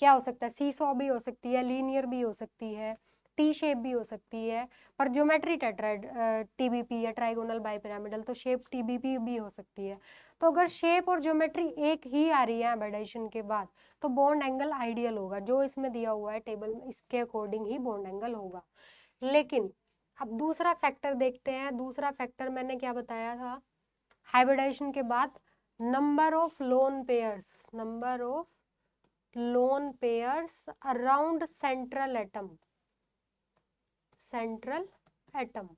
क्या हो सकता है, सीसॉ भी हो सकती है, लीनियर भी हो सकती है, टी शेप भी हो सकती है, पर ज्योमेट्री टेट्राहेड टीबीपी या ट्राइगोनल बाई पिरामिडल तो शेप टीबीपी भी हो सकती है। तो अगर शेप और ज्योमेट्री एक ही आ रही है हाइब्रिडाइजेशन के बाद तो बॉन्ड एंगल आइडियल होगा, जो इसमें दिया हुआ है टेबल में इसके अकॉर्डिंग ही बॉन्ड एंगल होगा। लेकिन अब दूसरा फैक्टर देखते हैं, दूसरा फैक्टर मैंने क्या बताया था, हाइब्रिडाइजेशन के बाद number of lone pairs, number of lone pairs around central atom, central atom.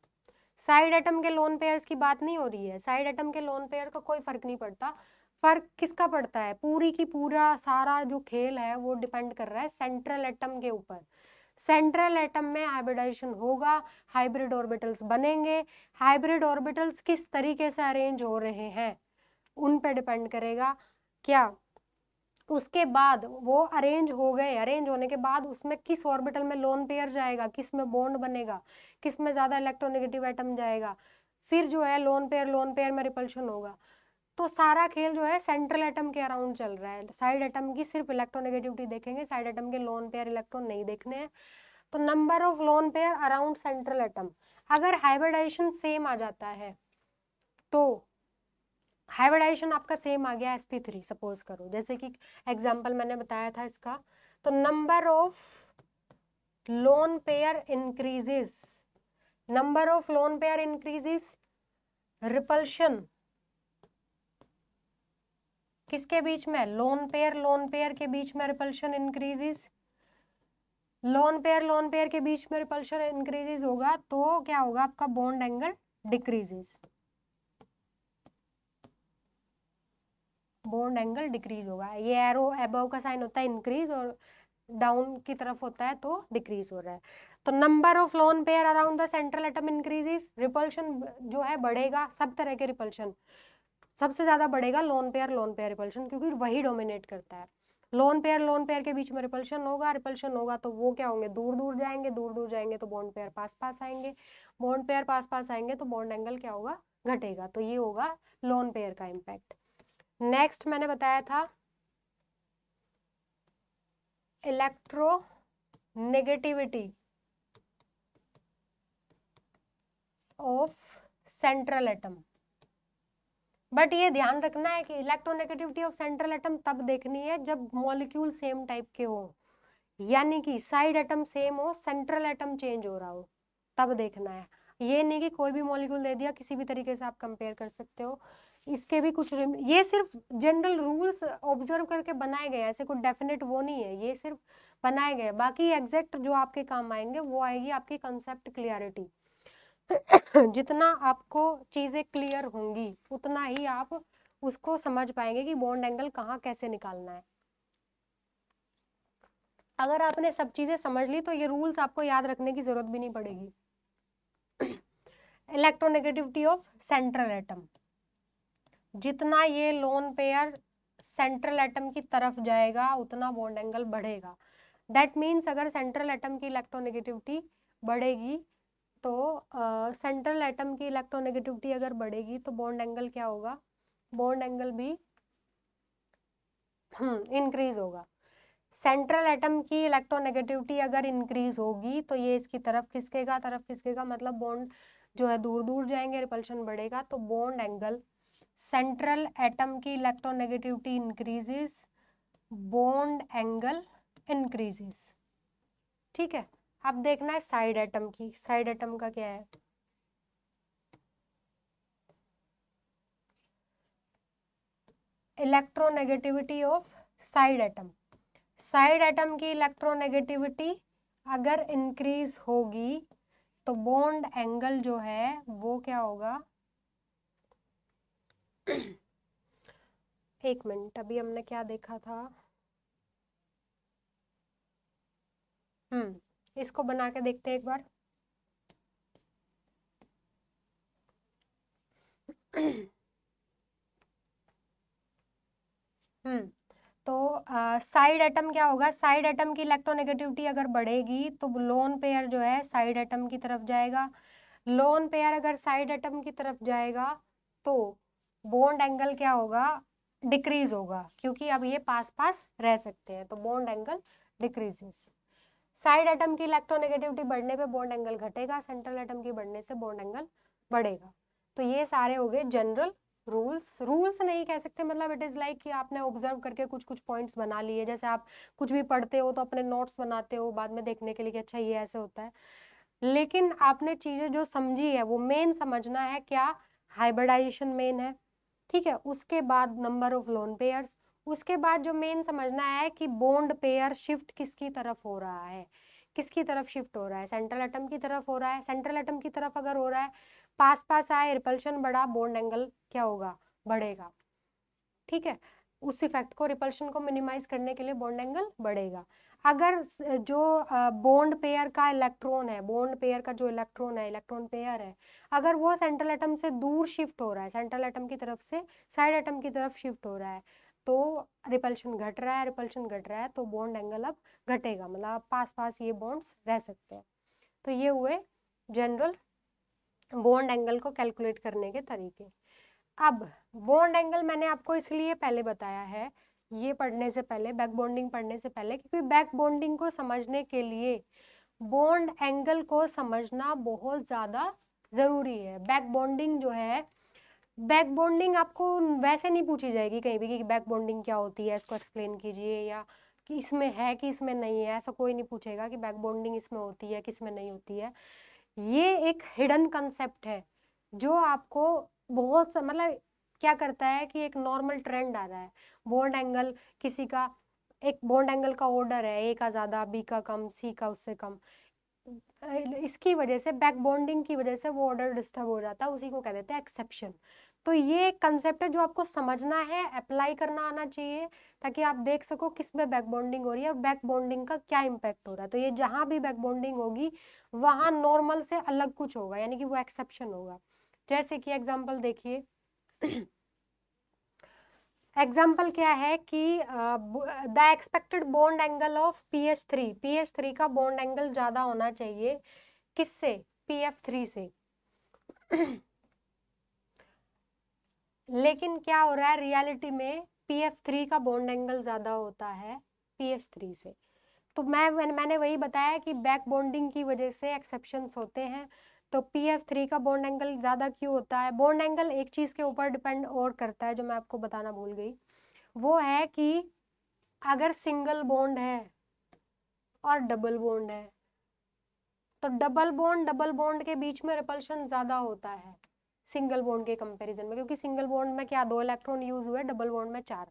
Side atom के लोन पेयर्स की बात नहीं हो रही है, साइड एटम के लोन पेयर का कोई फर्क नहीं पड़ता, फर्क किसका पड़ता है, पूरी की पूरा सारा जो खेल है वो डिपेंड कर रहा है सेंट्रल एटम के ऊपर। सेंट्रल एटम में हाइब्रिडाइजेशन होगा, हाइब्रिड ऑर्बिटल्स बनेंगे, हाइब्रिड ऑर्बिटल्स किस तरीके से अरेंज हो रहे हैं उन पे डिपेंड करेगा क्या, उसके बाद वो अरेंज हो गए, अरेंज होने के बाद उसमें किस ऑर्बिटल में लोन पेयर जाएगा, किस में बॉन्ड बनेगा, किस में ज्यादा इलेक्ट्रोनेगेटिव एटम जाएगा, फिर जो है लोन पेयर में रिपल्शन होगा। तो सारा खेल जो है सेंट्रल एटम के अराउंड चल रहा है, साइड एटम की सिर्फ इलेक्ट्रोनेगेटिविटी देखेंगे, साइड एटम के लोन पेयर इलेक्ट्रॉन नहीं देखने हैं। तो number of lone pair around central atom, अगर हाइब्रिडाइजेशन सेम आ जाता है तो हाइब्रिडाइजेशन आपका सेम आ गया sp3 सपोज करो, जैसे कि एग्जांपल मैंने बताया था इसका, तो number of lone pair increases, number of lone pair increases, repulsion किसके बीच में, लोन पेयर के बीच में रिपल्शन इंक्रीजेस, लोन पेयर के बीच में रिपल्शन इंक्रीजेस होगा तो क्या होगा, आपका bond angle decreases, bond angle decrease होगा। ये एरो अबव का साइन होता है इंक्रीज और डाउन की तरफ होता है तो डिक्रीज हो रहा है। तो number of lone pair around the central atom increases, repulsion जो है बढ़ेगा, सब तरह के रिपल्शन, सबसे ज्यादा बढ़ेगा लोन पेयर रिपल्शन, क्योंकि वही डोमिनेट करता है। लोन पेयर के बीच में रिपल्शन होगा तो वो क्या होंगे, दूर दूर जाएंगे, दूर दूर जाएंगे तो बॉन्ड पेयर पास पास आएंगे, बॉन्ड पेयर पास पास आएंगे तो बॉन्ड एंगल क्या होगा, घटेगा। तो ये होगा लोन पेयर का इम्पैक्ट। नेक्स्ट मैंने बताया था electronegativity of central atom, but ये ध्यान रखना है कि इलेक्ट्रोनेगेटिविटी ऑफ सेंट्रल एटम तब देखनी है जब मॉलिक्यूल सेम टाइप के हो, यानी कि साइड एटम सेम हो, सेंट्रल एटम चेंज हो रहा हो, तब देखना है। ये नहीं कि कोई भी मॉलिक्यूल दे दिया किसी भी तरीके से आप कंपेयर कर सकते हो, इसके भी कुछ, ये सिर्फ जनरल रूल्स ऑब्जर्व करके बनाए गए, ऐसे कुछ डेफिनेट वो नहीं है, ये सिर्फ बनाए गए, बाकी एग्जैक्ट जो आपके काम आएंगे वो आएगी आपकी कंसेप्ट क्लियरिटी। जितना आपको चीजें क्लियर होंगी उतना ही आप उसको समझ पाएंगे कि बॉन्ड एंगल कहाँ कैसे निकालना है। अगर आपने सब चीजें समझ ली तो ये रूल्स आपको याद रखने की जरूरत भी नहीं पड़ेगी। इलेक्ट्रोनेगेटिविटी ऑफ सेंट्रल एटम, जितना ये लोन पेयर सेंट्रल एटम की तरफ जाएगा उतना बॉन्ड एंगल बढ़ेगा। दैट मीन्स अगर सेंट्रल एटम की इलेक्ट्रोनेगेटिविटी बढ़ेगी तो सेंट्रल एटम की इलेक्ट्रोनेगेटिविटी अगर बढ़ेगी तो बॉन्ड एंगल क्या होगा, बॉन्ड एंगल भी इंक्रीज होगा। सेंट्रल एटम की इलेक्ट्रोनेगेटिविटी अगर इंक्रीज होगी तो ये इसकी तरफ खिसकेगा, मतलब बॉन्ड जो है दूर दूर जाएंगे, रिपल्शन बढ़ेगा, तो बॉन्ड एंगल सेंट्रल एटम की electronegativity increases, bond angle increases. ठीक है, अब देखना है साइड एटम की, साइड एटम का क्या है, electronegativity of side atom, side atom की इलेक्ट्रोनेगेटिविटी अगर इंक्रीज होगी तो बॉन्ड एंगल जो है वो क्या होगा, एक मिनट, अभी हमने क्या देखा था, इसको बना के देखते हैं एक बार। तो साइड एटम क्या होगा, साइड एटम की इलेक्ट्रोनेगेटिविटी अगर बढ़ेगी तो लोन पेयर जो है साइड एटम की तरफ जाएगा। लोन पेयर अगर साइड एटम की तरफ जाएगा तो बॉन्ड एंगल क्या होगा, डिक्रीज होगा, क्योंकि अब ये पास पास रह सकते हैं, तो bond angle decreases. Side atom की इलेक्ट्रोनेगेटिविटी बढ़ने पे बॉन्ड एंगल घटेगा, सेंट्रल एटम की बढ़ने से बॉन्ड एंगल बढ़ेगा। तो ये सारे हो गए जनरल रूल्स। रूल्स नहीं कह सकते, मतलब इट इज लाइक कि आपने ऑब्जर्व करके कुछ कुछ पॉइंट्स बना लिए, जैसे आप कुछ भी पढ़ते हो तो अपने नोट्स बनाते हो बाद में देखने के लिए कि अच्छा ये ऐसे होता है, लेकिन आपने चीजें जो समझी है वो मेन समझना है। क्या, हाइब्रिडाइजेशन मेन है, ठीक है, उसके बाद नंबर ऑफ लोन पेयर्स, उसके बाद जो मेन समझना है कि बॉन्ड पेयर शिफ्ट किसकी तरफ हो रहा है, किसकी तरफ शिफ्ट हो रहा है, सेंट्रल एटम की तरफ हो रहा है। सेंट्रल एटम की तरफ अगर हो रहा है, पास पास आए, रिपल्शन बढ़ा, बॉन्ड एंगल क्या होगा, बढ़ेगा, ठीक है। उस इफेक्ट को, रिपल्शन को मिनिमाइज करने के लिए बॉन्ड एंगल बढ़ेगा। अगर जो बॉन्ड पेयर का इलेक्ट्रॉन है, बॉन्ड पेयर का जो इलेक्ट्रॉन है, इलेक्ट्रॉन पेयर है, अगर वो सेंट्रल एटम से दूर शिफ्ट हो रहा है, सेंट्रल एटम की तरफ से साइड एटम की तरफ शिफ्ट हो रहा है, तो रिपल्शन घट रहा है, रिपल्शन घट रहा है तो बॉन्ड एंगल अब घटेगा, मतलब पास पास ये बॉन्ड्स रह सकते हैं। तो ये हुए जनरल बॉन्ड एंगल को कैलकुलेट करने के तरीके। अब बॉन्ड एंगल मैंने आपको इसलिए पहले बताया है, ये पढ़ने से पहले, बैक बॉन्डिंग पढ़ने से पहले, क्योंकि बैक बॉन्डिंग को समझने के लिए बॉन्ड एंगल को समझना बहुत ज्यादा जरूरी है। बैक बॉन्डिंग जो है, बैक बॉन्डिंग आपको वैसे नहीं पूछी जाएगी कहीं भी कि बैक बॉन्डिंग क्या होती है, इसको एक्सप्लेन कीजिए, या कि इसमें है कि इसमें नहीं है, ऐसा कोई नहीं पूछेगा कि बैक बॉन्डिंग इसमें होती है किसमें नहीं होती है। ये एक हिडन कंसेप्ट है जो आपको बहुत मतलब क्या करता है कि एक नॉर्मल ट्रेंड आ रहा है, बॉन्ड एंगल किसी का, एक बॉन्ड एंगल का ऑर्डर है, ए का ज्यादा, बी का कम, सी का उससे कम, इसकी वजह से, बैक बॉन्डिंग की वजह से वो ऑर्डर डिस्टर्ब हो जाता है, उसी को कह देते हैं एक्सेप्शन। तो ये एक कंसेप्ट है जो आपको समझना है, अप्लाई करना आना चाहिए, ताकि आप देख सको किस में बैक बॉन्डिंग हो रही है और बैक बॉन्डिंग का क्या इम्पैक्ट हो रहा है। तो ये जहां भी बैक बॉन्डिंग होगी वहां नॉर्मल से अलग कुछ होगा, यानी कि वो एक्सेप्शन होगा। जैसे कि एग्जाम्पल देखिए, एग्जाम्पल क्या है कि the expected bond angle of PH3, PH3 का बॉन्ड एंगल ज्यादा होना चाहिए किससे, PF3 से। लेकिन क्या हो रहा है रियलिटी में, PF3 का बॉन्ड एंगल ज्यादा होता है PH3 से। तो मैंने वही बताया कि बैक बॉन्डिंग की वजह से एक्सेप्शंस होते हैं। तो PF3 का बॉन्ड एंगल ज्यादा क्यों होता है, बॉन्ड एंगल एक चीज के ऊपर डिपेंड और करता है जो मैं आपको बताना भूल गई, वो है कि अगर सिंगल बॉन्ड है और डबल बॉन्ड है, तो डबल बॉन्ड के बीच में रिपल्शन ज्यादा होता है सिंगल बॉन्ड के कंपैरिजन में, क्योंकि सिंगल बॉन्ड में क्या, 2 इलेक्ट्रॉन यूज हुए, डबल बॉन्ड में 4।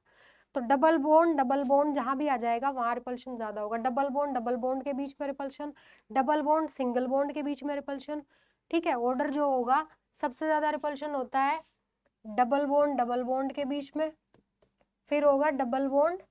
तो डबल बॉन्ड जहां भी आ जाएगा वहां रिपल्शन ज्यादा होगा। डबल बॉन्ड के बीच में repulsion, double bond single bond के बीच में रिपल्शन, ठीक है। ऑर्डर जो होगा, सबसे ज्यादा रिपल्शन होता है डबल बॉन्ड के बीच में, फिर होगा डबल बॉन्ड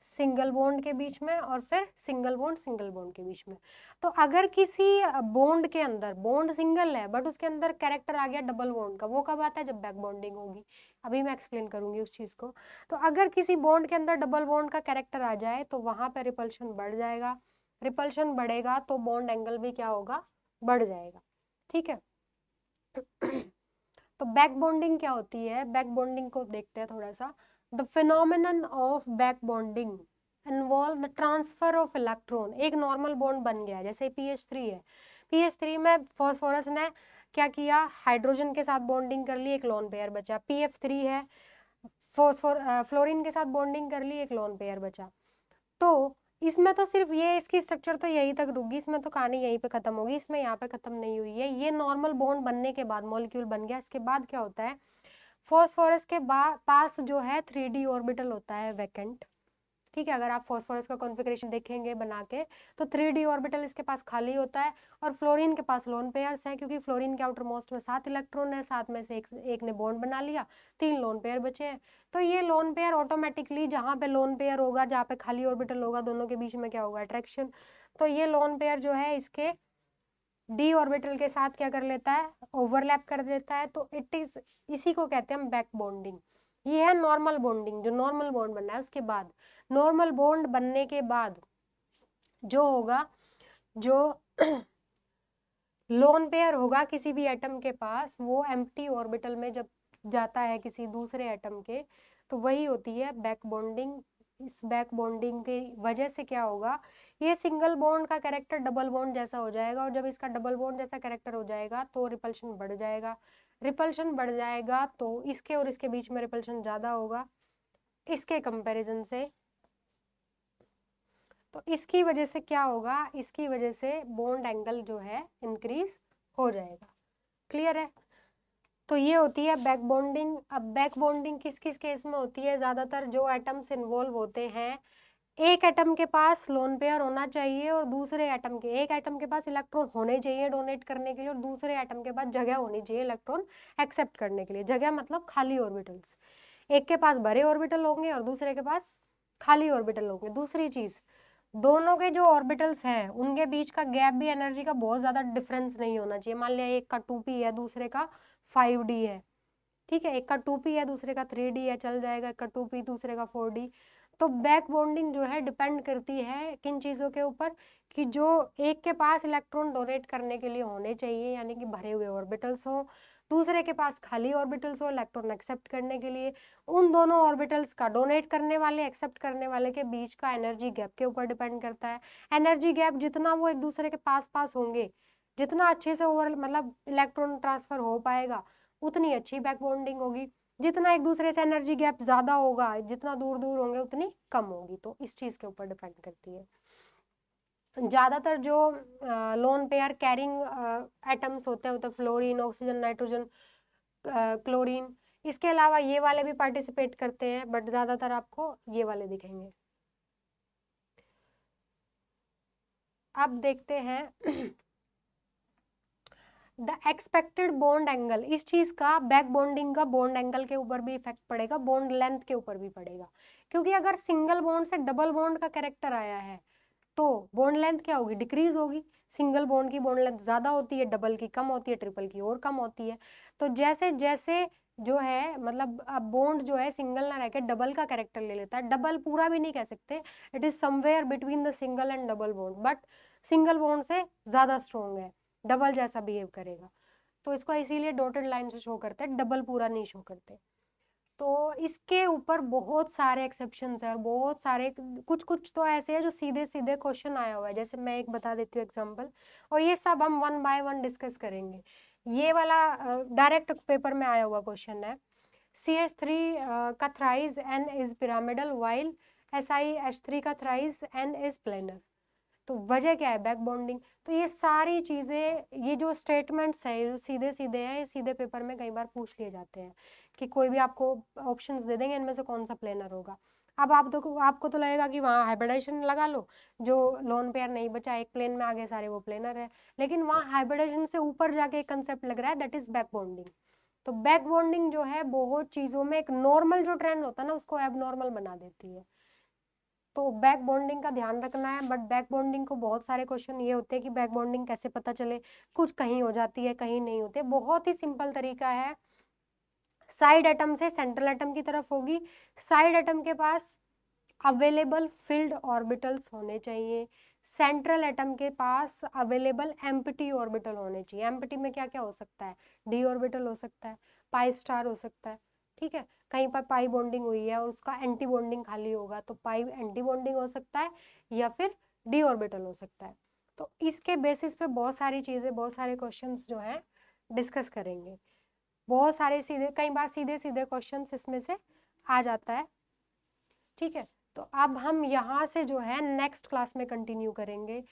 सिंगल बॉन्ड के बीच में, और फिर सिंगल बॉन्ड के बीच में। तो अगर किसी बॉन्ड के अंदर, बॉन्ड सिंगल है बट उसके अंदर कैरेक्टर आ गया डबल बॉन्ड का, वो कब आता है, जब बैक बॉन्डिंग होगी। अभी मैं एक्सप्लेन करूंगी उस चीज को। तो अगर किसी बॉन्ड के अंदर डबल बॉन्ड का कैरेक्टर आ जाए तो वहां पर रिपल्शन बढ़ जाएगा, रिपल्शन बढ़ेगा तो बॉन्ड एंगल भी क्या होगा, बढ़ जाएगा, ठीक है। तो बैक बॉन्डिंग क्या होती है, बैक बॉन्डिंग को देखते हैं थोड़ा सा। The phenomenon of back bonding involve the transfer of electron. एक नॉर्मल बॉन्ड बन गया, जैसे PH3 है, PH3 में फॉस्फोरस ने क्या किया, हाइड्रोजन के साथ बॉन्डिंग कर ली, एक लोन पेयर बचा। PF3 है, फ्लोरीन के साथ बॉन्डिंग कर ली, एक लोन पेयर बचा। तो इसमें तो सिर्फ ये, इसकी स्ट्रक्चर तो यही तक रुकी, इसमें तो कहानी यहीं पे खत्म होगी, इसमें यहाँ पे खत्म नहीं हुई है। ये नॉर्मल बॉन्ड बनने के बाद, मॉलिक्यूल बन गया, इसके बाद क्या होता है, फॉस्फोरस के पास जो है 3D ऑर्बिटल होता है वैकेंट, ठीक है। अगर आप फॉस्फोरस का कॉन्फ़िगरेशन देखेंगे बना के, तो 3D ऑर्बिटल इसके पास खाली होता है, और फ्लोरीन के पास लोन पेयर्स है, क्योंकि फ्लोरीन के आउटर मोस्ट में 7 इलेक्ट्रॉन है, 7 में से एक ने बॉन्ड बना लिया, 3 लोन पेयर बचे हैं। तो ये लोन पेयर ऑटोमेटिकली, जहां पे लोन पेयर होगा, जहाँ पे खाली ऑर्बिटल होगा, दोनों के बीच में क्या होगा, अट्रैक्शन। तो ये लोन पेयर जो है इसके D ऑर्बिटल के साथ क्या कर लेता है, ओवरलैप कर देता है। तो इट इज, इसी को कहते हैं हम बैक बॉन्डिंग। ये है नॉर्मल बॉन्डिंग, जो नॉर्मल बॉन्ड बनना है। उसके बाद नॉर्मल बॉन्ड बनने के बाद जो होगा, जो लोन पेयर होगा किसी भी एटम के पास, वो एम्प्टी ऑर्बिटल में जब जाता है किसी दूसरे एटम के, तो वही होती है बैक बॉन्डिंग। इस बैक बॉन्डिंग की वजह से क्या होगा, ये सिंगल बॉन्ड का कैरेक्टर डबल बॉन्ड जैसा हो जाएगा, और जब इसका डबल बॉन्ड जैसा कैरेक्टर हो जाएगा तो रिपल्शन बढ़ जाएगा। रिपल्शन बढ़ जाएगा तो इसके और इसके बीच में रिपल्शन ज्यादा होगा इसके कंपैरिजन से। तो इसकी वजह से क्या होगा, इसकी वजह से बॉन्ड एंगल जो है इंक्रीज हो जाएगा। क्लियर है? तो ये होती है बैक बॉन्डिंग। अब बैक बॉन्डिंग किस किस केस में होती है, ज्यादातर जो एटम्स इन्वॉल्व होते हैं, एक एटम के पास लोन पेयर होना चाहिए और दूसरे एटम के, एक एटम के पास इलेक्ट्रॉन होने चाहिए डोनेट करने के लिए, और दूसरे एटम के पास जगह होनी चाहिए इलेक्ट्रॉन एक्सेप्ट करने के लिए। जगह मतलब खाली ऑर्बिटल्स, एक के पास भरे ऑर्बिटल होंगे और दूसरे के पास खाली ऑर्बिटल होंगे। दूसरी चीज, दोनों के जो ऑर्बिटल्स हैं उनके बीच का गैप भी एनर्जी का बहुत ज्यादा डिफरेंस नहीं होना चाहिए। मान लिया एक का 2p है, दूसरे का 5d है, ठीक है, एक का 2p है दूसरे का 3d है, चल जाएगा, एक का 2p दूसरे का 4d। तो बैक बॉन्डिंग जो है डिपेंड करती है किन चीजों के ऊपर, कि जो एक के पास इलेक्ट्रॉन डोनेट करने के लिए होने चाहिए यानी कि भरे हुए ऑर्बिटल्स हो, दूसरे के पास खाली ऑर्बिटल्स हो इलेक्ट्रॉन एक्सेप्ट करने के लिए। उन दोनों ऑर्बिटल्स का, डोनेट करने वाले एक्सेप्ट करने वाले के बीच का एनर्जी गैप के ऊपर डिपेंड करता है। एनर्जी गैप जितना वो एक दूसरे के पास पास होंगे, जितना अच्छे से ओवर मतलब इलेक्ट्रॉन ट्रांसफर हो पाएगा, उतनी अच्छी बैक बॉन्डिंग होगी। जितना एक दूसरे से एनर्जी गैप ज्यादा होगा, जितना दूर दूर होंगे उतनी कम होगी। तो इस चीज के ऊपर डिपेंड करती है। ज्यादातर जो लोन पेयर कैरिंग एटम्स होते हैं, मतलब फ्लोरीन, ऑक्सीजन, नाइट्रोजन, क्लोरीन, इसके अलावा ये वाले भी पार्टिसिपेट करते हैं, बट ज्यादातर आपको ये वाले दिखेंगे। अब देखते हैं द एक्सपेक्टेड बॉन्ड एंगल। इस चीज का बैक बॉन्डिंग का बॉन्ड एंगल के ऊपर भी इफेक्ट पड़ेगा, बॉन्ड लेंथ के ऊपर भी पड़ेगा। क्योंकि अगर सिंगल बॉन्ड से डबल बॉन्ड का कैरेक्टर आया है तो बॉन्ड लेंथ क्या होगी, डिक्रीज होगी। सिंगल बॉन्ड की बॉन्ड लेंथ ज्यादा होती है, डबल की कम होती है, ट्रिपल की और कम होती है। तो जैसे जैसे जो है मतलब अब बॉन्ड जो है सिंगल ना रहकर डबल का कैरेक्टर ले लेता है, डबल पूरा भी नहीं कह सकते, it is somewhere between the single and double bond, but single bond से ज्यादा स्ट्रॉन्ग है, डबल जैसा बिहेव करेगा। तो इसको इसीलिए डॉटेड लाइन से शो करते हैं, डबल पूरा नहीं शो करते। तो इसके ऊपर बहुत सारे एक्सेप्शंस है और बहुत सारे, कुछ कुछ तो ऐसे है जो सीधे सीधे क्वेश्चन आया हुआ है। जैसे मैं एक बता देती हूँ एग्जांपल, और ये सब हम वन बाय वन डिस्कस करेंगे। ये वाला डायरेक्ट पेपर में आया हुआ क्वेश्चन है, CH3 का thrice n is pyramidal while SiH3 का थ्राइस n इज प्लेनर। तो वजह क्या है, बैक बॉन्डिंग। तो ये सारी चीजें, ये जो स्टेटमेंट्स है जो सीधे सीधे हैं, ये सीधे पेपर में कई बार पूछ लिए जाते हैं कि कोई भी आपको ऑप्शंस दे देंगे इनमें से कौन सा प्लेनर होगा। अब आप देखो, आपको तो लगेगा कि वहाँ हाइब्रिडाइजेशन लगा लो, जो लोन पेयर नहीं बचा एक प्लेन में आगे सारे वो प्लेनर है, लेकिन वहाँ हाइब्रिडाइजेशन से ऊपर जाके एक कंसेप्ट लग रहा है, दैट इज बैक बॉन्डिंग। तो बैक बॉन्डिंग जो है बहुत चीजों में एक नॉर्मल जो ट्रेंड होता है ना उसको एबनॉर्मल बना देती है। तो बैक बॉन्डिंग का ध्यान रखना है। बट बैक बॉन्डिंग को बहुत सारे क्वेश्चन ये होते हैं कि बैक बॉन्डिंग कैसे पता चले, कुछ कहीं हो जाती है कहीं नहीं होते। बहुत ही सिंपल तरीका है, साइड एटम से सेंट्रल एटम की तरफ होगी, साइड एटम के पास अवेलेबल फिल्ड ऑर्बिटल्स होने चाहिए, सेंट्रल एटम के पास अवेलेबल एम्प्टी ऑर्बिटल होने चाहिए। एम्प्टी में क्या क्या हो सकता है, d ऑर्बिटल हो सकता है, पाई स्टार हो सकता है, ठीक है, कहीं पर पाई बॉन्डिंग हुई है और उसका एंटी बॉन्डिंग खाली होगा तो पाई एंटी बॉन्डिंग हो सकता है, या फिर d ऑर्बिटल हो सकता है। तो इसके बेसिस पे बहुत सारी चीजें, बहुत सारे क्वेश्चंस जो है डिस्कस करेंगे। बहुत सारे सीधे, कई बार सीधे सीधे क्वेश्चंस इसमें से आ जाता है, ठीक है। तो अब हम यहाँ से जो है नेक्स्ट क्लास में कंटिन्यू करेंगे।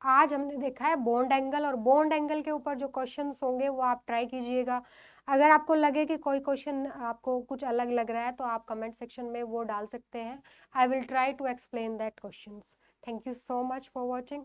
आज हमने देखा है बॉन्ड एंगल, और बॉन्ड एंगल के ऊपर जो क्वेश्चंस होंगे वो आप ट्राई कीजिएगा। अगर आपको लगे कि कोई क्वेश्चन आपको कुछ अलग लग रहा है तो आप कमेंट सेक्शन में वो डाल सकते हैं। I will try to explain that questions. Thank you so much for watching.